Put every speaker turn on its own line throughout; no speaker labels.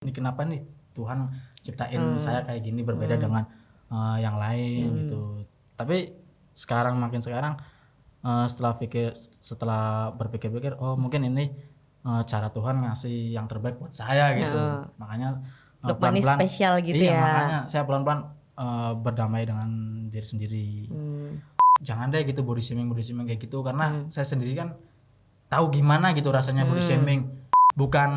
Ini kenapa nih Tuhan ciptain saya kayak gini berbeda dengan yang lain gitu. Tapi makin sekarang setelah berpikir-pikir, oh mungkin ini cara Tuhan ngasih yang terbaik buat saya gitu. Makanya
pelan-pelan spesial gitu
iya,
ya.
makanya saya pelan-pelan berdamai dengan diri sendiri. Jangan deh gitu body shaming kayak gitu, karena saya sendiri kan tahu gimana gitu rasanya body shaming. Bukan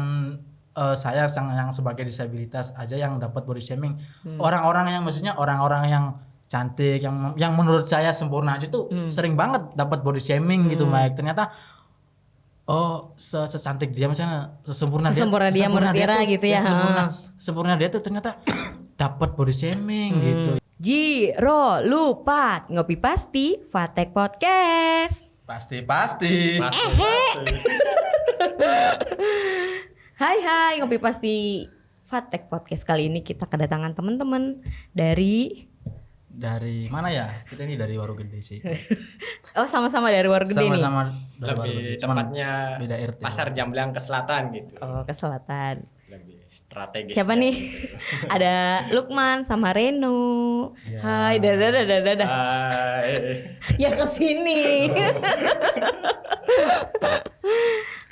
saya yang sebagai disabilitas aja yang dapat body shaming. Orang-orang yang maksudnya orang-orang yang cantik, yang menurut saya sempurna aja tuh sering banget dapat body shaming gitu, Mike. Ternyata secantik dia misalnya, sesempurna dia tuh,
gitu ya.
Sempurna dia tuh ternyata dapat body shaming gitu.
Jiro lupa ngopi pasti Fatek Podcast.
Pasti.
Hai ngopi pasti Fatek Podcast. Kali ini kita kedatangan teman-teman dari
mana ya? Kita ini dari Waru Gede sih.
Oh, sama-sama dari Waru Gede nih.
Sama-sama dari
lebih
Waru Gede.
tepatnya
beda RT.
Pasar Jamblang ke selatan gitu.
Oh, ke selatan.
Lebih strategis.
Siapa nih? Ada Lukman sama Reno. Ya. Hai, dadah. Ya kesini.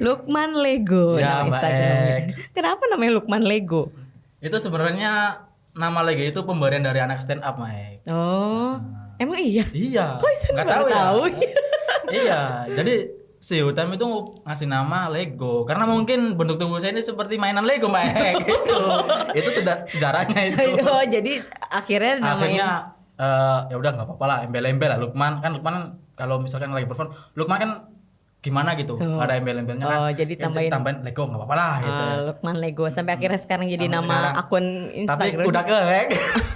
Lukman Lego
ya,
nama Instagramnya. Kenapa namanya Lukman Lego?
Itu sebenarnya nama Lego itu pemberian dari anak stand up, Mike.
Oh, emang iya?
Iya.
Kok saya
nggak
tahu ya?
Iya, jadi si Utam itu ngasih nama Lego karena mungkin bentuk tubuh saya ini seperti mainan Lego, Mike. Gitu. Itu sudah sejarahnya itu.
Oh, jadi akhirnya
ya udah nggak apa-apa lah, embel-embel lah. Lukman kan kalau misalkan lagi perform, Lukman kan gimana gitu, ada embel-embelnya kan.
Oh, jadi tambahin
Lego nggak apa-apa lah gitu.
Lukman Lego sampai akhirnya sekarang jadi nama akun Instagram.
Tapi udah ke-hack.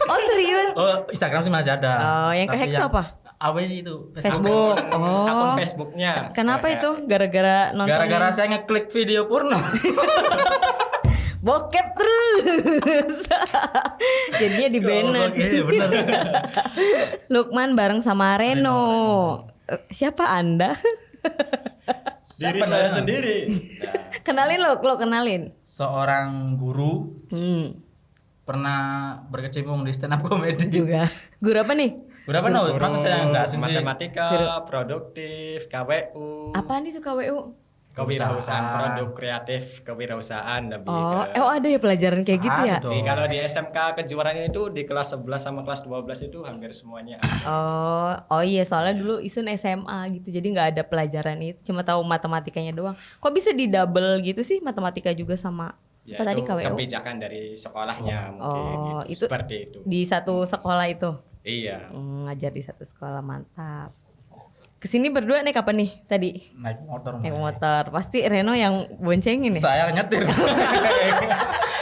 Oh, serius?
Oh, Instagram sih masih ada.
Oh, yang ke-hack itu apa?
Apa sih itu?
Facebook.
Akun Facebooknya.
Kenapa itu? Gara-gara nonton?
Gara-gara saya ngeklik video porno.
Bokep terus. Jadinya di banner.
Iya benar.
Lukman bareng sama Reno. Siapa Anda?
Diri saya sendiri.
Kenalin lo kenalin.
Seorang guru. Pernah berkecimpung di stand up comedy
juga. Guru apa nih?
Guru apa nih? Masa saya enggak sih?
Matematika, produktif, KWU.
Apaan itu KWU?
Kewirausahaan, produk kreatif, kewirausahaan lebih
ada ya pelajaran kayak gitu ya?
Kalau di SMK kejuaraan itu di kelas 11 sama kelas 12 itu hampir semuanya ada.
Oh iya, soalnya dulu Isun SMA gitu, jadi nggak ada pelajaran itu, cuma tahu matematikanya doang. Kok bisa di double gitu sih, matematika juga sama
Ya,
apa tadi
itu
KWU?
kebijakan dari sekolahnya mungkin
itu
seperti itu.
Di satu sekolah itu?
Iya.
Ngajar di satu sekolah, mantap. Kesini berdua naik apa nih tadi?
Naik motor.
Pasti Reno yang boncengin ya?
Saya nyetir.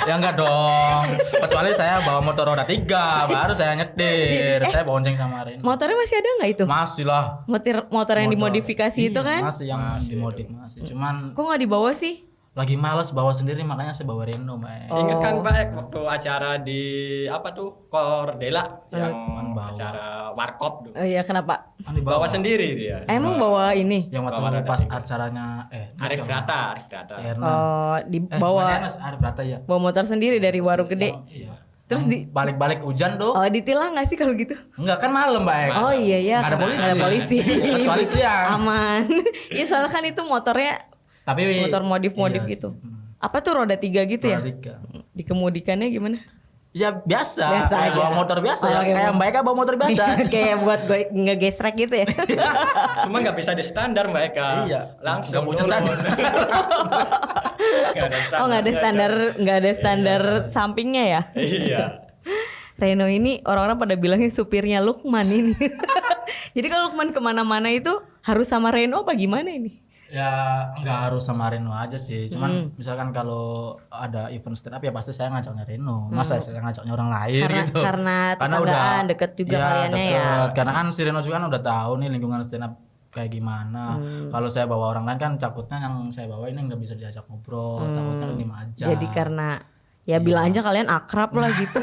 Ya enggak dong. Kecuali saya bawa motor roda 3 baru saya nyetir. Saya bonceng sama Reno.
Motornya masih ada nggak itu?
Masih lah.
Motor yang dimodifikasi itu kan?
Masih yang dimodif masih. Cuman
kok nggak dibawa sih?
Lagi males bawa sendiri, makanya saya bawa Reno, Mbak.
Ingat kan Pak waktu acara di apa tuh Kordela yang acara warkop dulu.
Oh iya, kenapa?
Bawa sendiri dia.
Emang bawa ini?
Yang waktu pas acaranya
Arif Rata.
Dibawa
Arif Rata ya.
Bawa motor sendiri dari Waru Gede.
Iya.
Terus
balik-balik hujan dong.
Oh, ditilang nggak sih kalau gitu?
Enggak, kan malam, Mbak.
Oh iya,
Nggak ada
polisi.
Kecuali siang.
Aman. Iya, soalnya kan itu motornya motor modif gitu. Apa tuh roda 3 gitu ya? Dikemudikannya gimana?
Ya biasa
aja.
Bawa motor biasa ya. Kayak Mbak Eka bawa motor biasa.
Kayak buat ngegesrek gitu ya.
Cuma nggak bisa di standar Mbak Eka.
Iya.
Langsung
punya standar.
Nggak ada standar sampingnya ya?
Iya.
Reno ini orang-orang pada bilangnya supirnya Lukman ini. Jadi kalau Lukman kemana-mana itu harus sama Reno apa gimana ini?
Ya nggak harus sama Reno aja sih. Cuman misalkan kalau ada event stand up ya pasti saya ngajaknya Reno. Masa saya ngajaknya orang lain gitu.
Karena udah deket juga kaliannya ya.
Karena kan si Reno juga kan udah tahu nih lingkungan stand up kayak gimana. Kalau saya bawa orang lain kan takutnya yang saya bawa ini nggak bisa diajak ngobrol. Takutnya kan diem aja.
Jadi karena ya bilang aja kalian akrab lah gitu.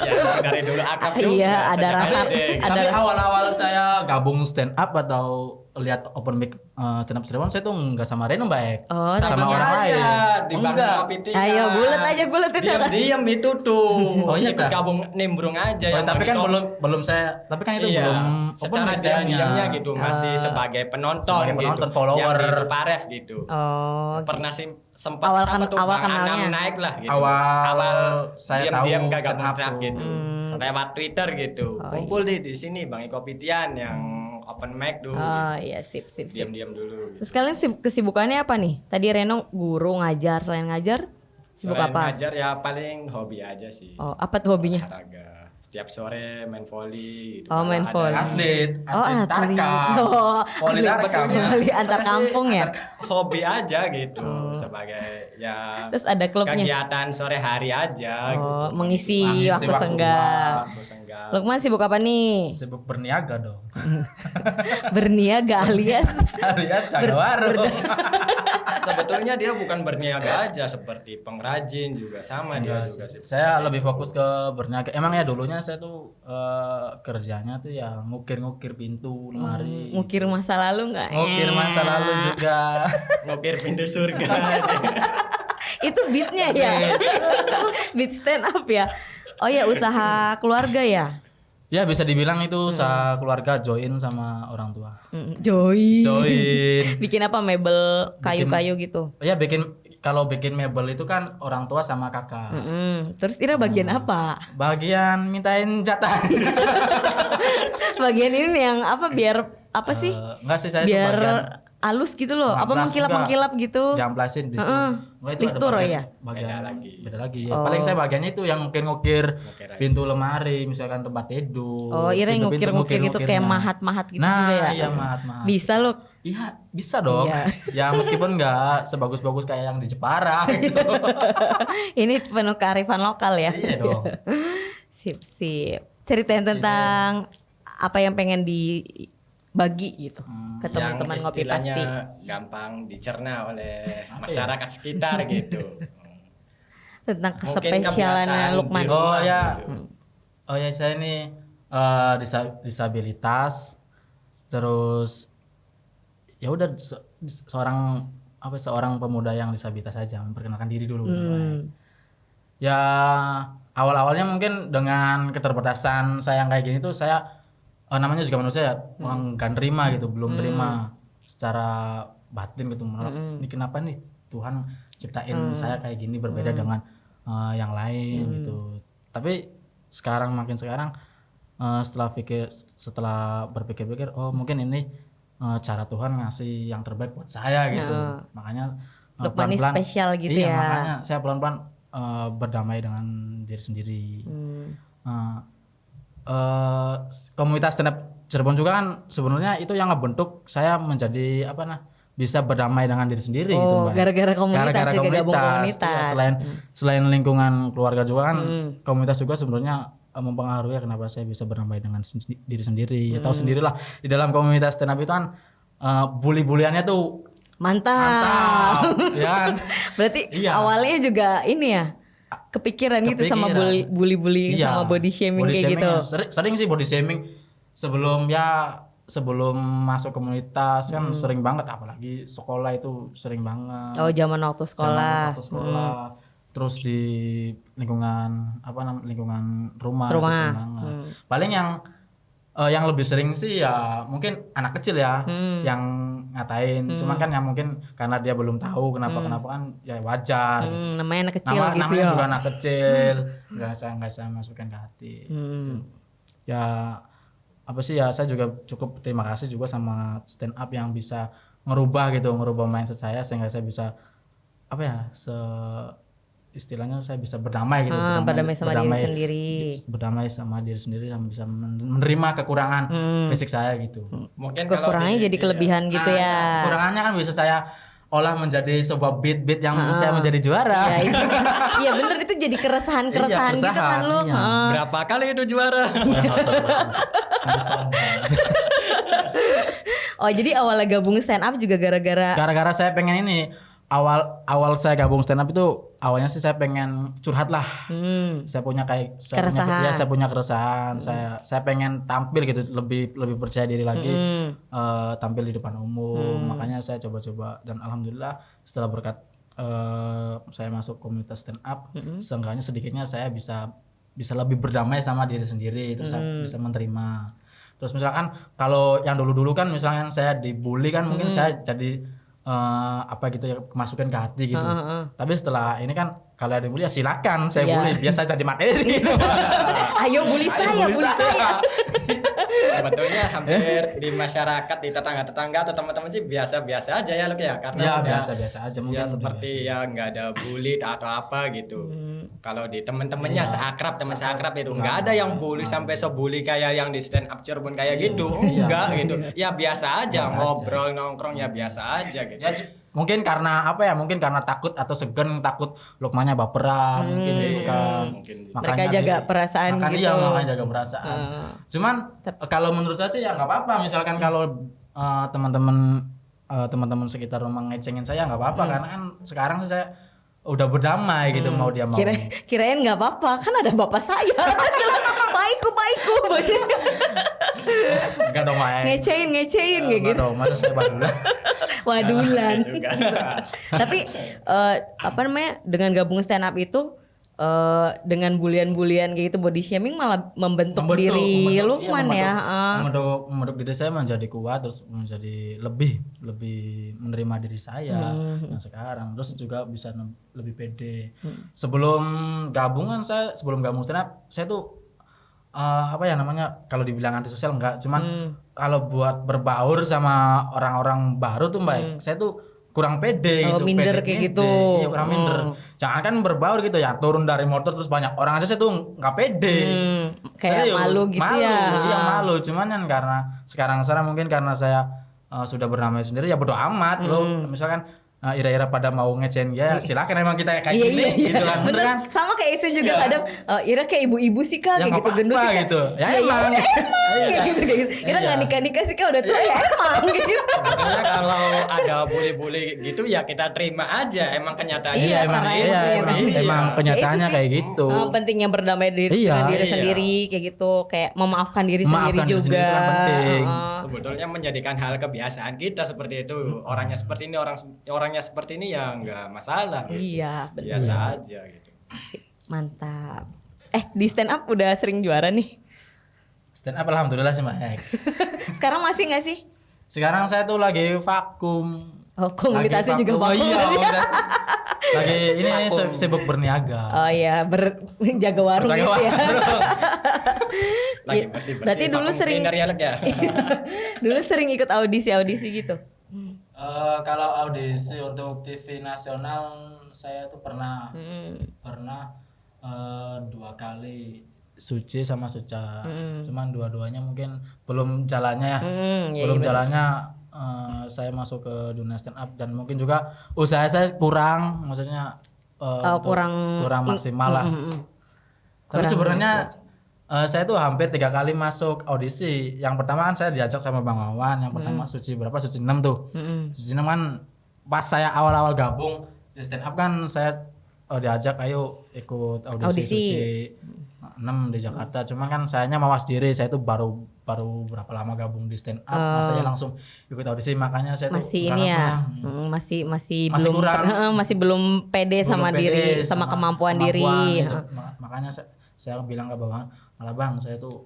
Ya dari dulu akrab juga.
Iya, ada rasa.
Tapi awal-awal saya gabung stand up atau lihat open mic stand up Cirebon saya tuh nggak sama Reno baik.
Oh,
sama
tadinya-
orang lain.
Di Bandung
Enggak.
Kopi Tiga.
Ayo, bulet aja, bulet itu.
Diam itu tuh.
Oh, iya,
Ikut
Kak?
gabung nimbrung aja.
Oh,
yang
tapi kan
monitor.
belum saya, tapi kan itu
Iya,
belum
secara diam-diamnya gitu masih sebagai penonton
Sebagai penonton,
gitu.
follower.
Yang di Paref gitu.
Oh,
Pernah sempat
Awal
sama tuh
awal
Bang Anam
kenalnya.
naik lah gitu.
Awal saya
diam-diam
tahu
gak gabung
stand up
stand up
tuh.
gitu. Lewat Twitter gitu. Kumpul di sini Bang Iko Pitian yang open mic tuh.
oh iya, sip.
Diam-diam dulu gitu.
Terus kalian kesibukannya apa nih? Tadi Reno guru ngajar, selain ngajar sibuk
Selain
apa?
ngajar ya paling hobi aja sih.
Oh, apa tuh hobinya?
Olahraga. Setiap sore main volley gitu.
Oh, main
Ada-
volley.
atlet
atlet.
Tarkam.
Oh,
Voli
atlet
Tarkam.
Voli antar
Saya sih
kampung ya?
Hobi aja gitu sebagai ya
Terus ada klubnya.
kegiatan sore hari aja
Oh,
gitu.
mengisi
Mengisi
waktu
waktu
senggang.
Waktu senggang.
Lukman sibuk apa nih?
Sibuk berniaga dong.
Berniaga alias
Alias jaga warung.
Sebetulnya dia bukan berniaga aja seperti pengrajin juga sama dia juga sih.
Saya lebih fokus ke berniaga. Emang ya dulunya saya tuh kerjanya tuh ya ngukir-ngukir pintu lemari.
ngukir masa lalu nggak?
Ngukir masa lalu juga.
Ngukir pintu surga aja.
Itu beatnya ya? Beat stand up ya? Oh ya, usaha keluarga ya?
Ya bisa dibilang itu keluarga join sama orang tua.
Join.
Bikin
Bikin apa, mebel kayu-kayu gitu?
ya kalau bikin mebel itu kan orang tua sama kakak.
Terus Ira bagian apa?
Bagian mintain jatah.
Bagian ini nih yang apa, biar apa sih?
Enggak sih saya
Biar
itu bagian
halus gitu loh. Apa
ngamplas
mengkilap-mengkilap gitu?
diamplasin bis itu
Listur
ada
ya?
bagian
Beda lagi.
beda lagi ya. Paling saya bagiannya itu yang ngukir-ngukir pintu lemari, misalkan tempat tidur.
Oh, Ira yang
pintu-pintu
ngukir-ngukir gitu kayak
ngukir-ngukirnya.
mahat-mahat gitu
Nah,
juga ya?
iya mahat-mahat.
Bisa loh.
Iya, bisa dong.
Iya.
Ya meskipun nggak sebagus-bagus kayak yang di Jepara gitu.
Ini penuh kearifan lokal ya?
Iya dong.
Sip. Ceritain tentang apa yang pengen dibagi gitu ke
Yang
teman-teman ngopi
istilahnya
pasti.
gampang dicerna oleh masyarakat sekitar gitu.
Tentang
Mungkin
kespesialannya
kebiasaan
Lukman.
di rumah
Oh,
gitu.
ya saya ini disabilitas, terus ya udah seorang pemuda yang disabilitas saja, memperkenalkan diri dulu. Ya awal-awalnya mungkin dengan keterbatasan saya yang kayak gini tuh saya namanya juga manusia ya, nggak nerima gitu, belum terima secara batin gitu, menolak. Ini kenapa nih Tuhan ciptain saya kayak gini berbeda dengan yang lain gitu. Tapi makin sekarang setelah berpikir-pikir, oh mungkin ini cara Tuhan ngasih yang terbaik buat saya gitu. Makanya
Lukman ini spesial gitu
iya,
ya.
makanya saya pelan-pelan berdamai dengan diri sendiri. Komunitas stand up Cirebon juga kan sebenarnya itu yang ngebentuk saya menjadi bisa berdamai dengan diri sendiri gitu, Mbak.
Gara-gara komunitas,
Gara-gara
ya, gabung komunitas.
Iya, selain lingkungan keluarga juga kan komunitas juga sebenarnya mempengaruhi kenapa saya bisa berdamai dengan diri sendiri. Ya tahu sendirilah di dalam komunitas stand up itu kan bully-buliannya tuh
Mantap.
ya kan?
Berarti
Iya.
awalnya juga ini ya, kepikiran gitu sama
Kepikiran.
bully-bully
Iya,
sama body shaming
body
kayak
shaming
gitu.
ya. Sering sih body shaming sebelum masuk komunitas kan sering banget, apalagi sekolah itu sering banget.
Oh, zaman waktu sekolah.
Zaman waktu sekolah. Terus di lingkungan lingkungan rumah. Itu sering banget. Paling yang lebih sering sih ya mungkin anak kecil ya yang ngatain. Cuman kan yang mungkin karena dia belum tahu kenapa kan ya wajar.
Namanya anak kecil gitu
Namanya
ya.
juga anak kecil, nggak saya masukkan ke hati. Ya saya juga cukup terima kasih juga sama stand up yang bisa ngerubah mindset saya sehingga saya bisa istilahnya saya bisa berdamai gitu,
berdamai sama diri sendiri.
Berdamai sama diri sendiri dan bisa menerima kekurangan fisik saya gitu.
Mungkin kalau
Kekurangannya jadi kelebihan gitu ya.
Kekurangannya kan bisa saya olah menjadi sebuah beat yang saya menjadi juara.
Ya, itu. Iya bener, itu jadi keresahan gitu kan lu.
Iya.
berapa kali itu juara?
Oh, jadi awalnya gabung stand up juga gara-gara
Gara-gara saya pengen ini awal saya gabung stand up itu awalnya sih saya pengen curhat lah. Saya punya saya punya keresahan. Saya pengen tampil gitu, lebih percaya diri lagi, tampil di depan umum. Makanya saya coba-coba dan alhamdulillah setelah berkat saya masuk komunitas stand up, seenggaknya sedikitnya saya bisa lebih berdamai sama diri sendiri, terus saya bisa menerima. Terus misalkan kalau yang dulu-dulu kan misalnya saya dibully kan mungkin saya jadi apa gitu ya, kemasukan ke hati gitu. Tapi setelah ini kan kalau ada bully ya silakan saya bully, biasa jadi materi.
Ayo bully saya.
Sebetulnya hampir di masyarakat, di tetangga-tetangga atau teman-teman sih biasa-biasa aja ya Luk ya, karena
ya biasa-biasa aja mungkin
ya seperti ya nggak ada bully atau apa gitu. Kalau di teman-temannya teman seakrab itu nggak ada yang bully sampai sebully kayak yang di stand up Cirebon kayak gitu, enggak gitu. Ya biasa aja ngobrol nongkrong ya biasa aja gitu.
Ya mungkin karena apa ya? Mungkin karena takut atau segan, takut Lukmannya baperan mungkin gitu kan.
Mereka jaga perasaan
makanya
gitu.
Iya, makanya jaga perasaan. Cuman kalau menurut saya sih ya nggak apa-apa. Misalkan kalau teman-teman sekitar rumah ngecengin saya nggak apa-apa, karena kan sekarang sih saya udah berdamai gitu, mau dia mau.
Kirain nggak apa-apa, kan ada bapak saya. Paiku.
Enggak dong, main.
Ngecein kayak gitu.
Dong, masa saya badulan.
Wadulan. Tapi apa namanya, dengan gabung stand up itu dengan bulian-bulian kayak gitu, body shaming malah membentuk diri Lukman ya.
Membentuk diri saya menjadi kuat, terus menjadi lebih menerima diri saya yang sekarang, terus juga bisa lebih pede. Sebelum gabung stand up saya tuh apa ya namanya, kalau dibilang antisosial enggak, cuman kalau buat berbaur sama orang-orang baru tuh Mbak, saya tuh kurang pede gitu,
minder kayak gitu.
Iya, kurang minder. Jangan kan berbaur gitu ya, turun dari motor terus banyak orang aja, saya tuh nggak pede.
Kayak malu gitu ya.
Iya malu, cuman kan karena sekarang mungkin karena saya sudah bernamai sendiri ya bodo amat. Lo misalkan ira-ira pada mau ngecen ya silakan, emang kita kayak gini gitu kan.
Bener kan? Sama kayak Isun juga kadang Ira kayak ibu-ibu sih Kak, kayak gitu gendut sih
gitu. Ya emang
kayak gitu. Ira nggak nikah sih Kak, udah tua ya emang gitu.
Sebetulnya kalau ada bully-bully gitu ya kita terima aja, emang kenyataannya
emang kenyataannya kayak gitu.
Pentingnya berdamai dengan diri sendiri kayak gitu, kayak memaafkan diri sendiri juga.
Itu kan penting.
Sebetulnya menjadikan hal kebiasaan kita seperti itu. Orangnya seperti ini, orangnya seperti ini ya nggak masalah gitu.
Iya, betul.
Biasa aja gitu.
Mantap. Di stand up udah sering juara nih?
Stand up alhamdulillah sih Mbak.
Sekarang masih nggak sih?
Sekarang saya tuh lagi vakum.
Komunitasnya juga vakum.
Lagi ini sibuk berniaga.
Oh iya, jaga warung gitu ya.
Lagi bersih-bersih.
Berarti dulu sering
ya.
Dulu sering ikut audisi gitu.
Kalau audisi untuk TV nasional saya tuh pernah 2 kali, Suci sama Suca. Cuman dua-duanya mungkin belum jalannya jalannya saya masuk ke dunia stand up, dan mungkin juga usaha saya kurang, maksudnya kurang maksimal lah. Tapi sebenarnya saya tuh hampir 3 kali masuk audisi. Yang pertama kan saya diajak sama Bang Wawan, yang pertama Suci 6 tuh. Suci 6 kan pas saya awal-awal gabung di stand up kan saya diajak ayo ikut audisi Suci 6 di Jakarta. Cuma kan sayanya mawas diri, saya tuh baru berapa lama gabung di stand up, saya langsung ikut audisi, makanya saya
masih
tuh
ini ya, masih belum kurang, masih belum pede sama diri, sama kemampuan diri.
Gitu. Makanya saya bilang ke Bang, malah Bang saya tuh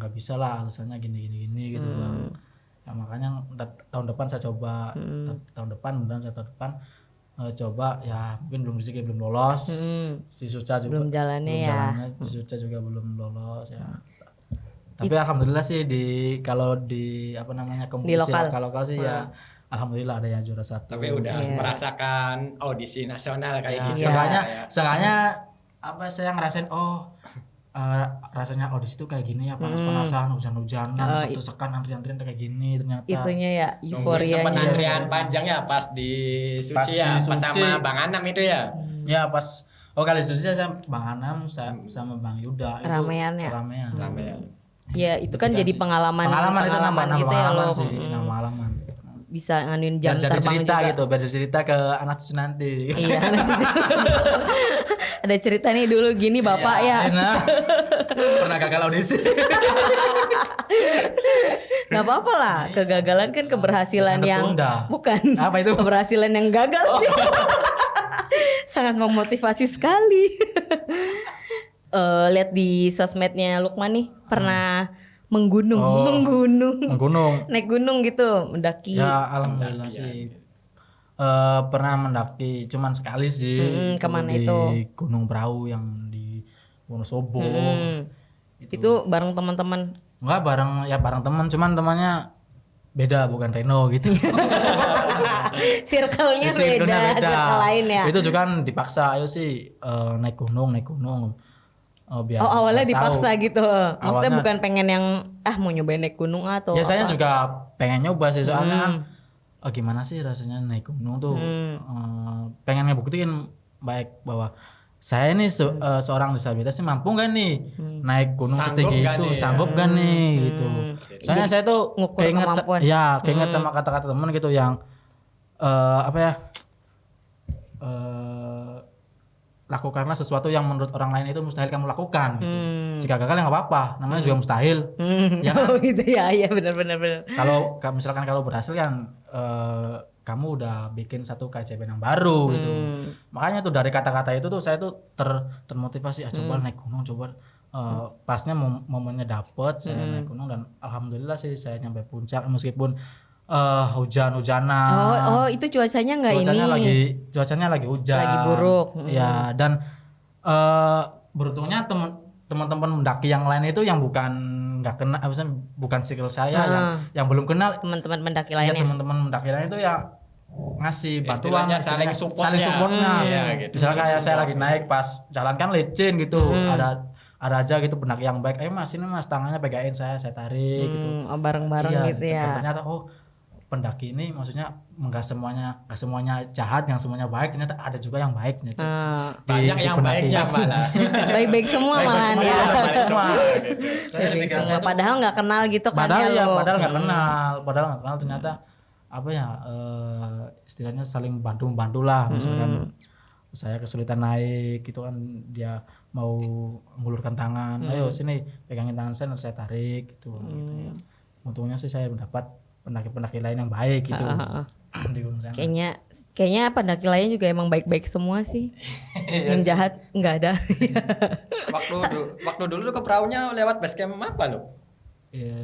nggak bisa lah, alasannya gini gitu Bang. Ya, makanya tahun depan saya coba, tahun depan coba ya, mungkin belum rezeki, belum lolos. Si Suca juga belum jalannya si Suca juga belum lolos ya. Tapi alhamdulillah sih kalau di apa namanya kompetisi lokal sih ya alhamdulillah ada yang juara 1.
Tapi udah merasakan audisi nasional kayak gitu.
Seenggaknya apa saya ngerasain rasanya audisi tuh kayak gini ya, panas-panasan, hujan-hujanan, desek-desekan, antrian-antrian kayak gini ternyata.
Itunya ya euforianya.
Sempat antrian panjang ya pas di Suci pas sama Bang Anam itu ya.
Ya pas kali Suci saya Bang Anam sama Bang Yuda
ramean.
Ramean.
Ya itu kan jadi pengalaman
itu
ya lo.
pengalaman.
bisa nganuin jam
Biar jadi
terbang
cerita
juga.
gitu, biar jadi cerita ke anak cucu nanti.
Iya, anak cucu. Ada cerita nih dulu gini bapak ya.
Nah, pernah gagal audisi.
Nggak apa-apa lah, kegagalan kan keberhasilan
bukan
yang
tertunda.
bukan.
Apa itu?
Keberhasilan yang gagal sih. Sangat memotivasi sekali. Lihat di sosmednya Lukman nih pernah menggunung,
Menggunung.
naik gunung gitu, mendaki.
Ya alhamdulillah sih. Pernah mendaki cuman sekali sih.
Kemana
di
itu?
Gunung Prau yang di Wonosobo.
Itu bareng teman-teman.
Enggak bareng teman, cuman temannya beda, bukan Reno gitu.
Circle-nya beda, circle lain ya.
Itu juga kan dipaksa, ayo sih naik gunung. Biar
awalnya
tahu.
dipaksa gitu. Maksudnya
Awalnya-
bukan pengen yang mau nyobain naik gunung atau
Ya saya
apa?
juga pengen nyoba sih, soalnya kan gimana sih rasanya naik gunung tuh. Pengen ngebuktiin baik bahwa saya ini seorang disabilitas sih mampu gak nih naik gunung
Sanggup
setinggi
gak
itu,
nih, ya?
sanggup gak nih gitu. Soalnya saya tuh
ngukur
keinget
kemampuan.
keinget sama kata-kata temen gitu yang lakukanlah sesuatu yang menurut orang lain itu mustahil kamu lakukan gitu. Jika gagal ya nggak apa-apa, namanya juga mustahil. Ya kan?
Oh gitu ya, iya benar.
Kalau misalkan kalau berhasil kan kamu udah bikin satu keajaiban yang baru gitu. Makanya tuh dari kata-kata itu tuh saya tuh termotivasi coba naik gunung, coba pasnya momennya dapet saya naik gunung dan alhamdulillah sih saya nyampe puncak meskipun hujan-hujanan.
Oh itu cuacanya nggak ini.
Cuacanya lagi hujan.
Lagi buruk.
Ya dan beruntungnya teman-teman mendaki yang lain itu yang nggak kena, misalnya bukan circle saya yang belum kenal.
Teman-teman mendaki
Ya
lainnya.
teman-teman mendaki lain itu ya ngasih bantuan,
Istilahnya saling supportnya.
Iya,
gitu.
Misalnya kayak saya lagi naik pas jalan kan licin gitu, ada aja gitu pendaki yang baik, mas ini mas tangannya pegangin saya tarik gitu.
Bareng-bareng
Iya,
gitu ya.
Dan ternyata pendaki ini maksudnya nggak semuanya jahat, yang semuanya baik, ternyata ada juga yang baik ternyata.
Banyak
Di
yang
pendaki.
baiknya malah.
Baik-baik semua malahan ya.
Baik semua.
Saya
Baik-baik
pikiran
semua.
saya tuh-
Padahal nggak kenal gitu kan
padahal
ya lo.
padahal nggak kenal ternyata istilahnya saling bantu lah. Misalkan saya kesulitan naik gitu kan, dia mau mengulurkan tangan, ayo sini pegangin tangan saya, nanti saya tarik gitu. Ya. Untungnya sih saya mendapat pendaki-pendaki lain yang baik gitu di gunung sana.
Kayaknya pendaki lainnya juga emang baik-baik semua sih. Yang jahat nggak ada.
Waktu dulu tuh ke perahunya lewat base camp apa lo?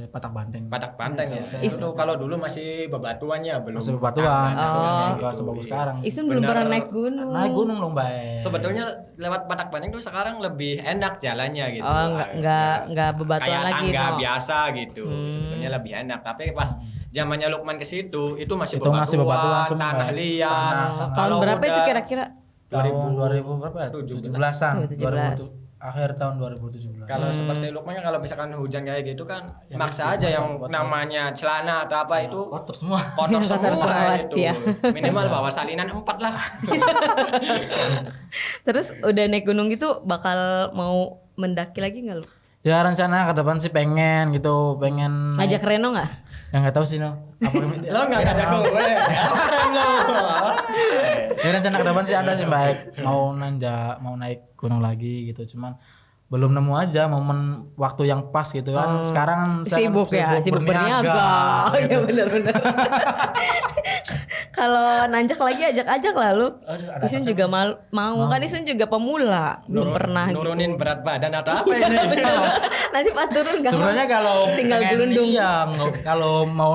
Patak Banteng.
Patak Banteng ya. Itu tuh kalau dulu masih bebatuannya belum.
Masih bebatuan,
Gitu.
nggak sebagus sekarang.
Isun belum
Bener.
pernah naik gunung.
Naik gunung dong, Bay.
Sebetulnya lewat Patak Banteng tuh sekarang lebih enak jalannya gitu.
Oh, nggak bebatuan
kayak
lagi,
tangga
no.
biasa gitu. Sebetulnya lebih enak. Tapi pas zamannya Lukman ke situ itu masih
Itu masih bebatuan semua,
tanah
Bay.
liat.
Tanah.
Tahun berapa itu kira-kira?
2000 berapa ya? 17-an.
17.
Akhir tahun 2017.
Kalau seperti Lukman kalau misalkan hujan kayak gitu kan maksa aja yang namanya celana atau apa itu
Kotor semua.
kotor semua
semua,
itu.
ya.
Minimal bawa salinan 4 lah.
Terus udah naik gunung gitu bakal mau mendaki lagi nggak lu?
Ya rencana ke depan sih pengen
Ngajak Reno nggak?
yang nggak tahu sih no.
Lo nggak ngajak gue. Keren lo.
Ya rencana ke depan sih ada sih baik mau naik gunung lagi gitu, cuman belum nemu aja momen waktu yang pas gitu kan. Sekarang saya kan
Sibuk berniaga. Oh iya benar-benar. Kalau nanjak lagi ajak lah lu.
Aduh, ada
Isun juga mau kan Isun juga pemula, belum pernah.
Nurunin berat badan atau apa ini?
Nanti pas turun nggak mau.
sebenarnya kalau
tinggal
pengen
gelundung.
iya, kalau mau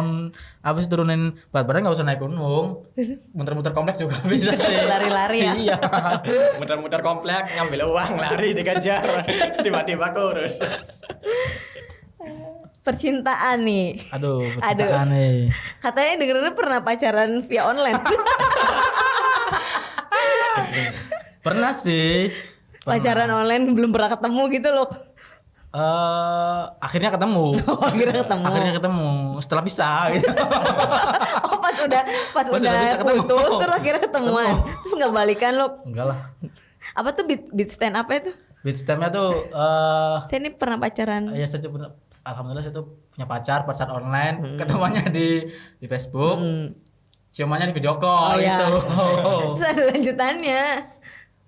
habis turunin berat badan nggak usah naik gunung, muter-muter kompleks juga bisa sih.
Lari-lari ya.
Iya.
Muter-muter komplek ngambil uang lari dikejar tiba-tiba kurus.
Percintaan nih.
Aduh, percintaan nih.
Katanya dengernya pernah pacaran via online.
Pernah sih.
Pacaran online belum pernah ketemu gitu loh.
Akhirnya ketemu. Akhirnya ketemu setelah pisah gitu.
Oh pas udah
bisa ketemu.
putus terus akhirnya ketemuan. Terus nggak balikan lo.
Enggak lah.
Apa tuh beat stand apa itu?
Beat stamp-nya tuh
Saya ini pernah pacaran.
ya saya tuh alhamdulillah saya tuh punya pacar online, ketemuannya di Facebook. ciumannya di video call gitu.
Terus ada lanjutannya.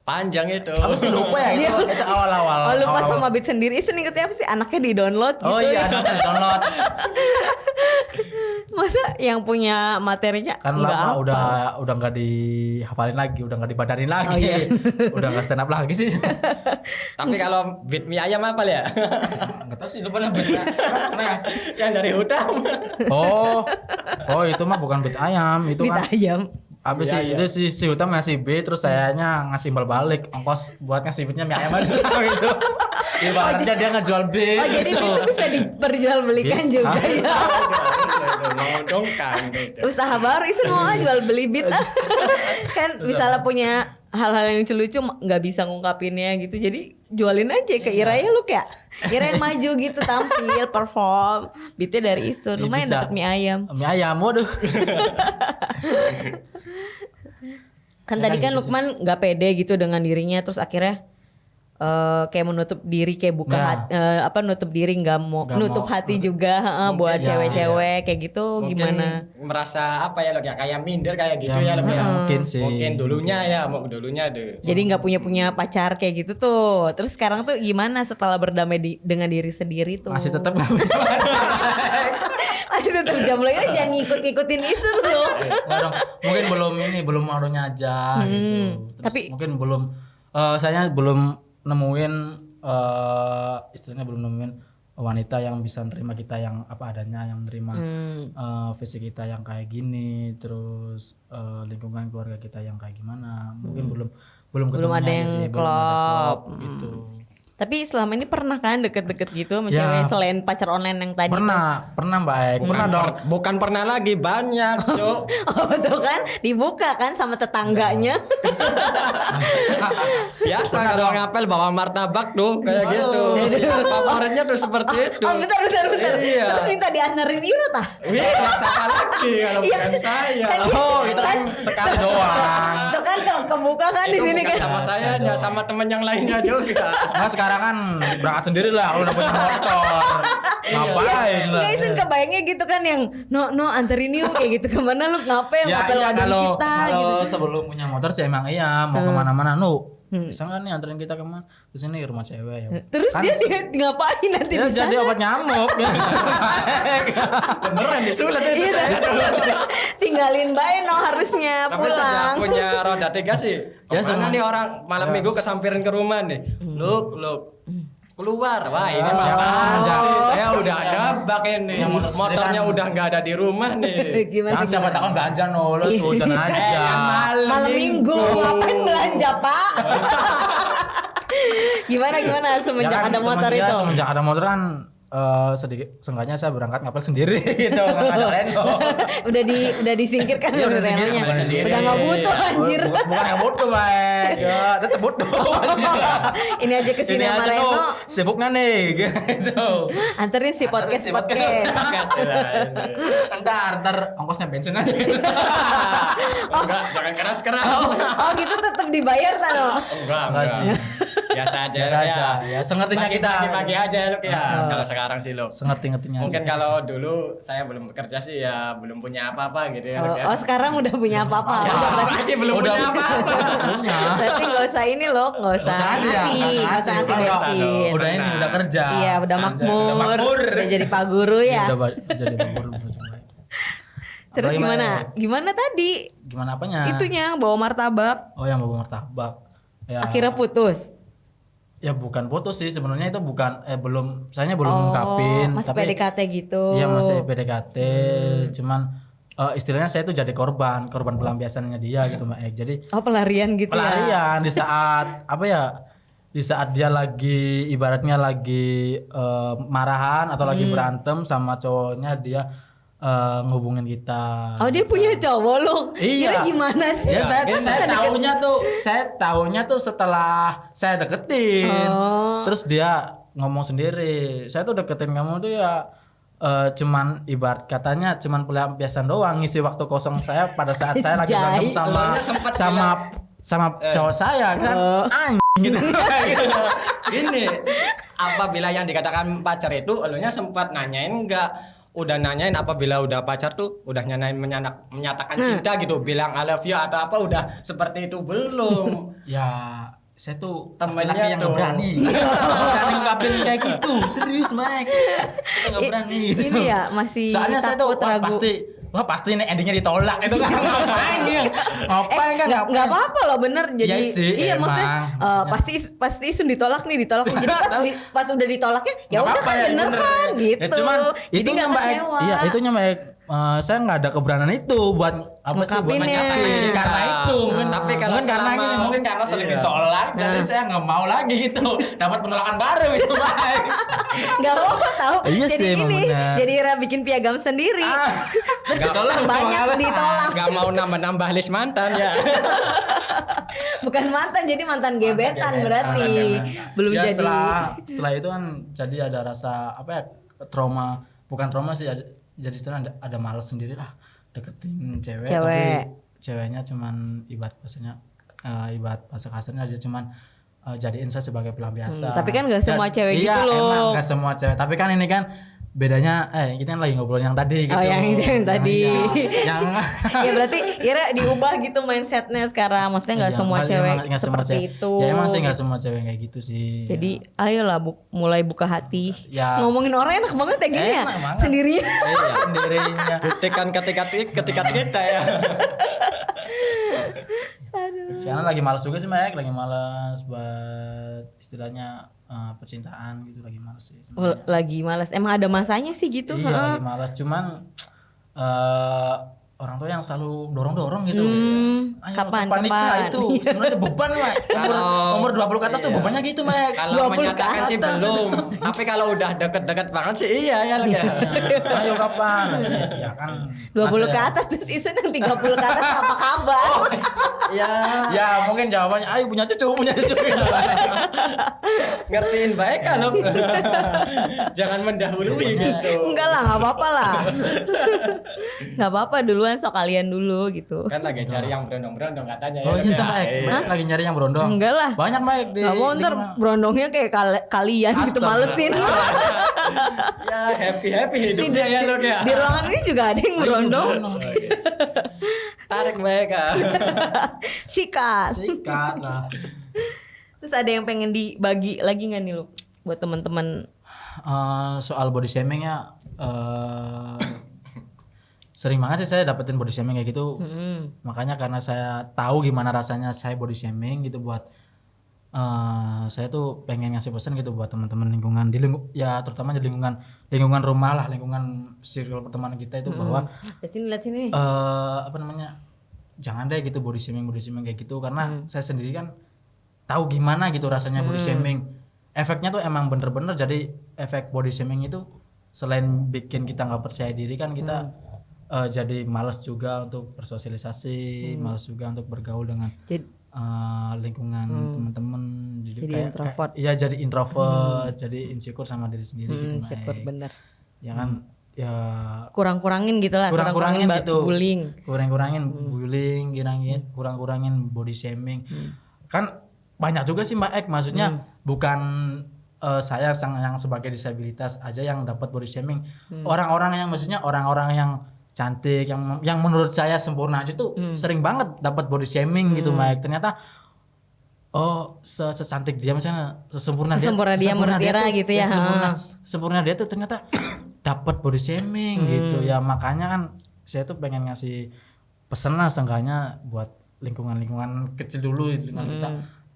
Panjang itu.
Aku sih lupa ya itu awal-awal.
Oh lupa sama Beat sendiri. Itu ingetnya apa sih? Anaknya di download gitu.
Oh iya, download.
Masa yang punya materinya
Kan
nggak
lama
hafal?
udah nggak dihafalin lagi, udah nggak dibadarin lagi.
Oh, iya.
Udah nggak stand up lagi sih.
Tapi kalau beat mie ayam apa ya?
Nggak tahu sih lupa namanya.
Yang dari Hutam.
Oh itu mah bukan beat ayam, itu
Beat
kan
ayam.
habis
Iya,
sih itu si Hutam ngasih beat, terus sayanya ngasih imbal balik ongkos buat ngasih beatnya mie ayam aja gitu. Ibaratnya dia ngejual beat.
Oh jadi
gitu.
itu bisa diperjualbelikan
Bisa.
juga ya.
Menguntungkan gitu.
Usaha baru itu mau jual beli beat. Kan misalnya punya hal-hal yang lucu nggak bisa ngungkapinnya gitu, jadi jualin aja ke Ira ya lu kayak Ira yang maju gitu tampil perform beatnya dari Isun, lumayan
Bisa.
dapet mie ayam.
Mie ayam, waduh.
Kan
Ya
tadi
kan
kan
gitu
Lukman nggak pede gitu dengan dirinya, terus akhirnya kayak menutup diri, kayak buka
Nah.
nutup diri, nggak mau
Nggak
nutup
mau.
hati juga buat
ya,
cewek-cewek kayak gitu.
Mungkin
gimana?
merasa apa ya lo kayak minder kayak gitu
Ya,
ya lo ya.
mungkin sih.
Mungkin dulunya ya, mau dulunya deh.
Jadi nggak punya pacar kayak gitu tuh. Terus sekarang tuh gimana setelah berdamai dengan diri sendiri tuh?
Masih tetap nggak punya
Masih tetap jomblo ya, jangan ngikut-ngikutin isu loh.
Nggak dong. Mungkin belum waduhnya aja gitu. Terus
tapi-
mungkin belum saya belum nemuin istilahnya belum nemuin wanita yang bisa nerima kita yang apa adanya, yang nerima fisik kita yang kayak gini, terus lingkungan keluarga kita yang kayak gimana. Mungkin belum
Belum ada
ketemunya
yang
sih, belum
klop.
ada klop gitu.
Tapi selama ini pernah kan deket-deket gitu sama
Ya.
cewek selain pacar online yang tadi tuh?
Pernah Mbak Ek. Pernah dong.
Bukan pernah lagi, banyak, Cuk.
Oh tuh kan dibuka kan sama tetangganya.
Biasa kalau ngapel bawa martabak tuh kayak gitu. Favoritnya tuh seperti itu.
Oh bentar.
Iya.
Terus minta dianterin Ira tah?
Iya, siapa lagi kalau
Iya,
bukan saya.
kan
Oh, itu kan sekali doang.
Itu kan kebuka kan di
Itu
sini
bukan
kan.
sama saya, sama temen yang lainnya juga.
Nah sekarang kan berangkat sendiri lah, udah punya motor. Ngapain lah.
Nggak Isun kebayangnya gitu kan yang no anterin yuk kayak gitu, kemana lu ngapain ngapel
iya,
wadah kita
kalau
gitu.
sebelum punya motor sih emang iya mau kemana-mana bisa nggak nih anterin kita kemana ke sini rumah cewek ya.
Terus
Kan
dia ngapain nanti
ya
di
jadi
sana?
obat nyamuk.
Beneran disulat itu.
Iya, tinggalin bae no harusnya
Tapi sejak
pulang.
punya roda 3 sih.
Ya,
Kemana
sama.
nih orang malam minggu kesampirin ke rumah nih. Look. Keluar. Wah, ini mah pasti. Saya udah nebak ini.
Yang motor sendiri
Motornya
kan.
udah nggak ada di rumah nih.
Gimana?
Jangan siapa takut belanja no, lu hujan aja.
Malam minggu ngapain belanja pak? Gimana semenjak
Ya kan,
ada motor itu?
Semenjak ada motor kan sedikit seenggaknya saya berangkat ngapel sendiri gitu, nggak ada Reno.
udah disingkirkan
Iya,
udah
udah disingkirkan,
relnya.
udah disingkirkan.
Udah nggak butuh anjir.
Bukan yang butuh, baik. Ya, tetap butuh.
Ini aja kesini
Ini
sama
aja
Reno.
tuh sibuk nggak nih gitu.
Anterin si
Anterin
podcast
si podcast.
podcast.
Ntar ongkosnya bensin aja.
Enggak, jangan keras-keras.
Oh gitu tetap dibayar Tano.
Enggak. Biasa aja.
Biasa aja. Ya, sengertinya kita.
Pagi aja lu ya. Kalau sekarang sih lo.
Sengerti-ngertinya.
Mungkin kalau dulu saya belum bekerja sih ya belum punya apa-apa gitu ya. Lu ya.
Oh sekarang udah punya apa-apa.
Ya, masih belum
Udah
punya apa-apa.
punya.
Berarti nggak usah ini loh, nggak usah
Nggak usah ngasih ya,
ngasih,
nggak
nggak usah
usah
ngasih
ngasih.
bensin.
Udah ini udah kerja.
Iya udah makmur,
Udah makmur.
udah jadi pak guru ya.
Udah jadi makmur.
Terus
Apalagi
gimana?
mana?
Gimana tadi?
Gimana apanya?
Itunya bawa martabak.
Oh, yang bawa martabak. Ya.
Akhirnya putus.
Ya bukan putus sih sebenarnya, itu bukan belum, saya belum ngungkapin,
Masih
tapi
PDKT gitu.
iya masih PDKT, cuman istilahnya saya tuh jadi korban pelampiasannya dia gitu Mbak Ek. Jadi
Oh pelarian gitu ya.
pelarian di saat apa ya, di saat dia lagi ibaratnya lagi marahan atau lagi berantem sama cowoknya, dia ngehubungin kita.
Oh dia punya cowok loh.
Iya.
Kira gimana sih?
Ya saya
Kan
tahunya tuh setelah saya deketin.
Oh.
Terus dia ngomong sendiri, saya tuh deketin kamu tuh ya cuman ibarat katanya cuman pelampiasan doang, ngisi waktu kosong saya pada saat saya lagi berantem
Jai.
sama
Lo sempet
sama cowok saya kan. Gitu.
Gini, apabila yang dikatakan pacar itu elunya sempat nanyain enggak udah nanyain apabila udah pacar tuh udah menyatakan cinta gitu, bilang I love you atau apa udah seperti itu belum?
Ya saya tuh
Temennya
laki yang
tuh.
nggak berani. Berani ngungkapin kayak gitu, serius Mike. Saya nggak berani gitu.
Ini ya masih
Soalnya saya tuh
takut, ragu.
pasti ini endingnya ditolak itu kan. Ngapain ya? Ngapain kan?
Nggak apa-apa loh, bener. Jadi
Iya sih,
iya
emang.
maksudnya pasti Isun ditolak nih. Jadi pas udah ditolaknya ya
Nggak
udah
apa-apa
kan
ya,
bener
bener.
kan gitu.
Ya cuman
jadi
itu
nggak
Mbak Ek.
kecewa.
Iya, itunya Mbak Ek. Saya nggak ada keberanian itu buat apa sih buat
Ngungkapinnya.
ngungkapin karena itu mungkin
Tapi kalau
mungkin karena
selama-
gini mungkin karena sering
Iya.
ditolak jadi saya nggak mau lagi gitu dapat penolakan baru itu Mbak Ek.
Nggak apa-apa tahu.
Iya
Jadi
sih, emang
ini
bener.
jadi Ira bikin piagam sendiri.
Ditolak
Banyak
malah.
ditolak.
Gak mau nambah list mantan ya.
Bukan mantan, jadi mantan gebetan berarti. Belum
Ya,
jadi.
setelah itu kan jadi ada rasa apa ya trauma, bukan trauma sih, jadi setelah ada malas sendiri lah deketin cewek. Tapi ceweknya cuman ibarat bahasa kasarnya dia cuman jadiin saya sebagai pelampiasan.
Tapi kan nggak semua cewek
iya,
gitu loh.
Emang nggak semua cewek. Tapi kan ini kan bedanya kita kan lagi ngobrol yang tadi gitu.
Oh, yang tadi.
yang
Ya berarti Ira diubah gitu mindsetnya sekarang. Maksudnya nggak
Iya,
semua
emang
cewek
nggak semua
seperti
cewek.
itu.
Ya emang sih nggak semua cewek kayak gitu sih.
Jadi ayolah mulai buka hati.
Ya.
Ngomongin orang enak banget ya gini ya.
Enak banget.
Sendirinya.
Iya, sendirinya.
Buktikan ketika kita ya.
Sekarang lagi malas juga sih Mek, lagi malas buat istilahnya percintaan gitu, lagi malas sih.
Oh, lagi malas. Emang ada masanya sih gitu.
Iya,
ha?
lagi malas, cuman orang tua yang selalu dorong-dorong gitu. Ayo,
Kapan?
nikah itu sebenarnya beban Mek. Umur 20 ke atas tuh bebannya gitu Mek.
Kalau
20 ke
menyatakan sih
atas.
belum. Tapi kalau udah deket-deket banget sih iya ya lagi.
Ayo kapan? Ya kan
20 ke
masa-
atas terus Isun yang 30 ke atas apa kabar?
Ya,
Ya mungkin jawabannya ayo punya cucu gitu.
ngertiin baik kalau jangan mendahului gitu.
Enggak lah, nggak apa-apa lah. Nggak apa-apa, duluan sok kalian dulu gitu.
Kan lagi cari yang berondong-berondong katanya ya.
Oh
Lek,
iya
ya.
Mek, Mek lagi nyari yang berondong.
Enggak lah.
Banyak Mek di
Nggak mau
di
ntar
mana.
berondongnya kayak kalian gitu
Astaga.
malesin.
Ya happy hidupnya ya lo ya.
Di ruangan ini juga ada yang berondong.
Tarik mereka.
Sikat.
Sikat lah.
Terus ada yang pengen dibagi lagi nggak nih lu buat teman-teman?
Soal body shaming ya sering banget sih saya dapetin body shaming kayak gitu. Makanya karena saya tahu gimana rasanya saya body shaming gitu buat saya tuh pengen ngasih pesan gitu buat teman-teman lingkungan ya terutama di lingkungan rumah lah, lingkungan circle pertemanan kita itu bahwa
Lihat sini.
apa namanya, jangan deh gitu body shaming kayak gitu karena saya sendiri kan tahu gimana gitu rasanya body shaming. Efeknya tuh emang bener-bener, jadi efek body shaming itu selain bikin kita nggak percaya diri kan kita jadi malas juga untuk bersosialisasi, malas juga untuk bergaul dengan lingkungan teman-teman, jadi kayak
introvert.
Iya, jadi introvert, jadi insecure sama diri sendiri gitu.
Insecure,
Mai.
bener.
Ya kan, ya
Kurang-kurangin gitu lah.
kurang-kurangin gitu,
bullying.
kurang-kurangin bullying, kurang-kurangin body shaming. Kan banyak juga sih Mbak Ek, maksudnya bukan saya yang sebagai disabilitas aja yang dapat body shaming. Orang-orang yang maksudnya orang-orang yang cantik, yang menurut saya sempurna aja tuh sering banget dapat body shaming gitu Mbak Ek. Ternyata secantik dia misalnya, sesempurna dia menurut Ira
gitu ya.
Sempurna dia tuh ternyata dapat body shaming gitu ya. Makanya kan saya tuh pengen ngasih pesan lah seenggaknya buat lingkungan kecil dulu, lingkungan kita,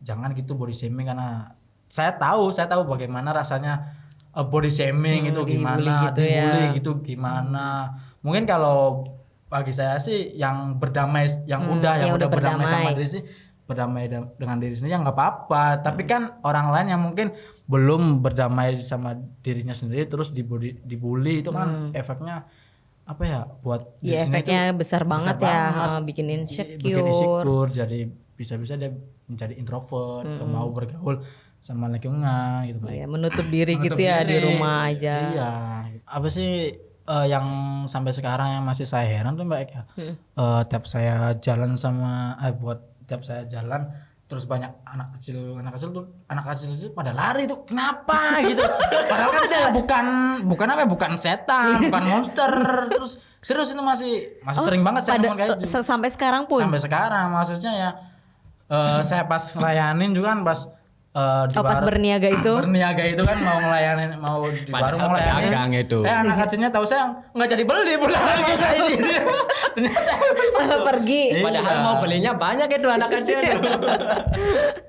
jangan gitu body shaming karena saya tahu bagaimana rasanya body shaming itu gimana, dibully gitu gimana. Mungkin kalau bagi saya sih yang berdamai, yang udah berdamai sama diri sih, berdamai dengan diri sendiri ya nggak apa-apa. Tapi kan orang lain yang mungkin belum berdamai sama dirinya sendiri terus dibully itu kan efeknya apa ya, buat diri
Iya,
sendiri
efeknya
tuh
besar banget ya, bikin insecure.
jadi bisa-bisa dia menjadi introvert, nggak mau bergaul sama lingkungan gitu.
Ya, menutup diri
Menutup
gitu ya di
diri.
rumah aja.
Iya. Apa sih yang sampai sekarang yang masih saya heran tuh Mbak Eka, tiap saya jalan terus banyak anak kecil tuh pada lari tuh kenapa gitu. Padahal kan saya bukan setan, bukan monster. Terus serius itu masih sering banget saya ngomong kayak gitu.
Sampai sekarang pun.
Sampai sekarang maksudnya ya saya pas ngelayanin juga kan pas di
pas berniaga itu
kan mau ngelayanin mau di warung mau ngelayanin
pedagang itu.
anak kecilnya tahu saya nggak jadi beli pulang gitu. Ternyata
pergi.
Padahal mau belinya banyak itu anak kecil.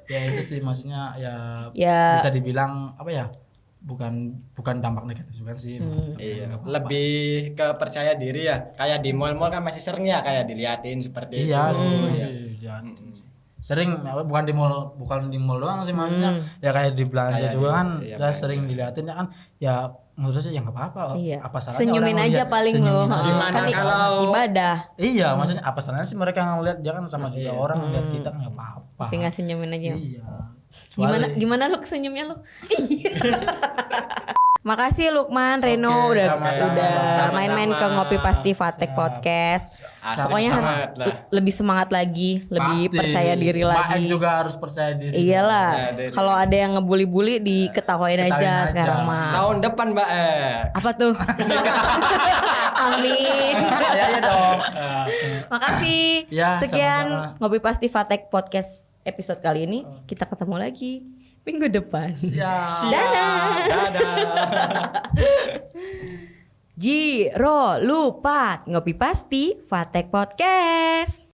Ya itu sih maksudnya ya bisa dibilang apa ya, bukan dampak negatif juga sih.
Iya, lebih ke percaya diri ya. Kayak di mall-mall kan masih sering ya kayak diliatin seperti
Iya,
itu.
sering bukan di mall doang sih maksudnya ya kayak di belanja
Kayak
juga kan
iya,
ya sering diliatin ya kan ya menurut saya ya nggak apa-apa.
Iya.
Apa salahnya
Senyumin
orang
aja
ngeliat,
paling
senyumin
loh.
aja.
Gimana
Kan
kalau
ibadah.
Iya, maksudnya apa salahnya sih mereka ngeliat dia kan sama juga orang ngeliat kita kan nggak apa-apa.
Tinggal senyumin aja.
Iya.
Gimana lu senyumnya lu? Makasih Lukman, Reno udah
sama-sama.
main-main ke Ngopi Pasti Fatek Podcast.
Asik
Pokoknya harus
banget lah.
lebih semangat lagi, lebih
Pasti.
percaya diri
Mbak
lagi.
M juga harus percaya diri.
Iyalah,
Percaya diri.
kalau ada yang ngebully-bully diketawain aja
Ketawain aja.
sekarang mah.
tahun depan Mbak
Apa tuh? Amin.
Ya dong.
Makasih.
Ya,
Sekian
sama-sama.
Ngopi Pasti Fatek Podcast episode kali ini. Kita ketemu lagi minggu depan.
Siap.
Dadah.
Jiro Lupat Ngopi Pasti Fatek Podcast.